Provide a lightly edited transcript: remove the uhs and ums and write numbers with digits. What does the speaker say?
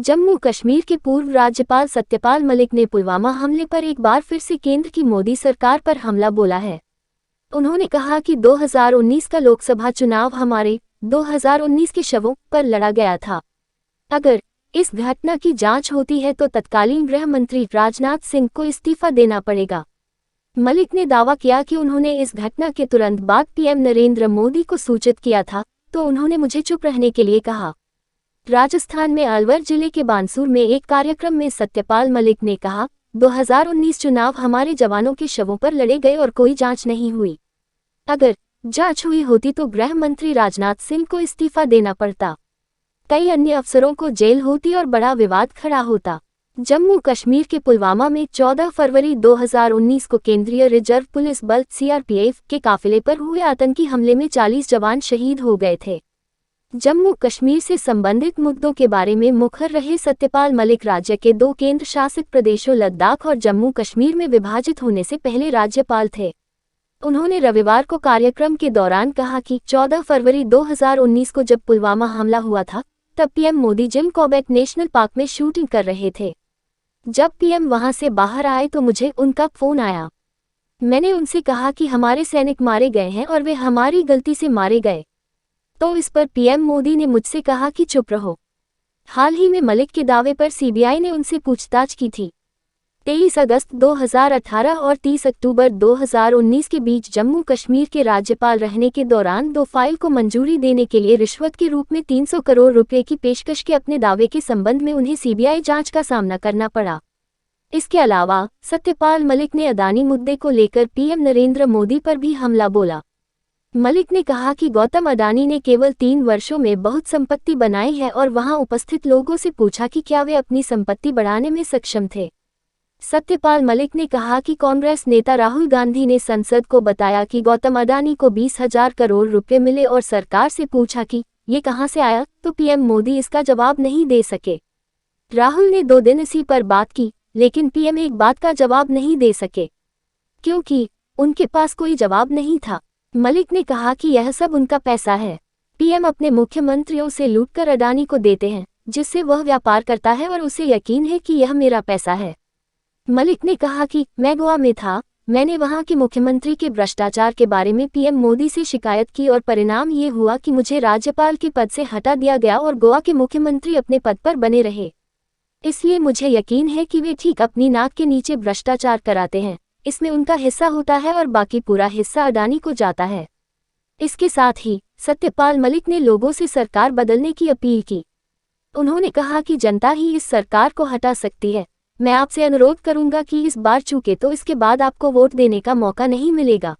जम्मू कश्मीर के पूर्व राज्यपाल सत्यपाल मलिक ने पुलवामा हमले पर एक बार फिर से केंद्र की मोदी सरकार पर हमला बोला है। उन्होंने कहा कि 2019 का लोकसभा चुनाव हमारे 2019 के शवों पर लड़ा गया था। अगर इस घटना की जांच होती है तो तत्कालीन गृह मंत्री राजनाथ सिंह को इस्तीफा देना पड़ेगा। मलिक ने दावा किया कि उन्होंने इस घटना के तुरंत बाद पीएम नरेंद्र मोदी को सूचित किया था, तो उन्होंने मुझे चुप रहने के लिए कहा। राजस्थान में अलवर जिले के बानसूर में एक कार्यक्रम में सत्यपाल मलिक ने कहा, 2019 चुनाव हमारे जवानों के शवों पर लड़े गए और कोई जांच नहीं हुई। अगर जांच हुई होती तो गृह मंत्री राजनाथ सिंह को इस्तीफा देना पड़ता, कई अन्य अफसरों को जेल होती और बड़ा विवाद खड़ा होता। जम्मू कश्मीर के पुलवामा में 14 फरवरी 2019 को केंद्रीय रिजर्व पुलिस बल सीआरपीएफ के काफिले पर हुए आतंकी हमले में 40 जवान शहीद हो गए थे। जम्मू कश्मीर से संबंधित मुद्दों के बारे में मुखर रहे सत्यपाल मलिक राज्य के 2 केंद्र शासित प्रदेशों लद्दाख और जम्मू कश्मीर में विभाजित होने से पहले राज्यपाल थे। उन्होंने रविवार को कार्यक्रम के दौरान कहा कि 14 फरवरी 2019 को जब पुलवामा हमला हुआ था, तब PM Modi Jim Corbett national park में शूटिंग कर रहे थे। जब पीएम वहां से बाहर आए तो मुझे उनका फोन आया। मैंने उनसे कहा कि हमारे सैनिक मारे गए हैं और वे हमारी गलती से मारे गए। तो इस पर पीएम मोदी ने मुझसे कहा कि चुप रहो। हाल ही में मलिक के दावे पर सीबीआई ने उनसे पूछताछ की थी। 23 अगस्त 2018 और 30 अक्टूबर 2019 के बीच जम्मू कश्मीर के राज्यपाल रहने के दौरान 2 फाइल को मंजूरी देने के लिए रिश्वत के रूप में 300 करोड़ रुपए की पेशकश के अपने दावे के संबंध में उन्हें सीबीआई जांच का सामना करना पड़ा। इसके अलावा सत्यपाल मलिक ने अदानी मुद्दे को लेकर पीएम नरेंद्र मोदी पर भी हमला बोला। मलिक ने कहा कि गौतम अडानी ने केवल 3 वर्षों में बहुत संपत्ति बनाई है और वहां उपस्थित लोगों से पूछा कि क्या वे अपनी संपत्ति बढ़ाने में सक्षम थे। सत्यपाल मलिक ने कहा कि कांग्रेस नेता राहुल गांधी ने संसद को बताया कि गौतम अडानी को 20,000 करोड़ रुपए मिले और सरकार से पूछा कि ये कहां से आया, तो पीएम मोदी इसका जवाब नहीं दे सके। राहुल ने 2 दिन इसी पर बात की, लेकिन पीएम एक बात का जवाब नहीं दे सके क्योंकि उनके पास कोई जवाब नहीं था। मलिक ने कहा कि यह सब उनका पैसा है। पीएम अपने मुख्यमंत्रियों से लूटकर अडानी को देते हैं, जिससे वह व्यापार करता है और उसे यकीन है कि यह मेरा पैसा है। मलिक ने कहा कि मैं गोवा में था, मैंने वहां के मुख्यमंत्री के भ्रष्टाचार के बारे में पीएम मोदी से शिकायत की और परिणाम ये हुआ कि मुझे राज्यपाल के पद से हटा दिया गया और गोवा के मुख्यमंत्री अपने पद पर बने रहे। इसलिए मुझे यकीन है कि वे ठीक अपनी नाक के नीचे भ्रष्टाचार कराते हैं, इसमें उनका हिस्सा होता है और बाकी पूरा हिस्सा अडानी को जाता है। इसके साथ ही सत्यपाल मलिक ने लोगों से सरकार बदलने की अपील की। उन्होंने कहा कि जनता ही इस सरकार को हटा सकती है। मैं आपसे अनुरोध करूंगा कि इस बार चूके तो इसके बाद आपको वोट देने का मौका नहीं मिलेगा।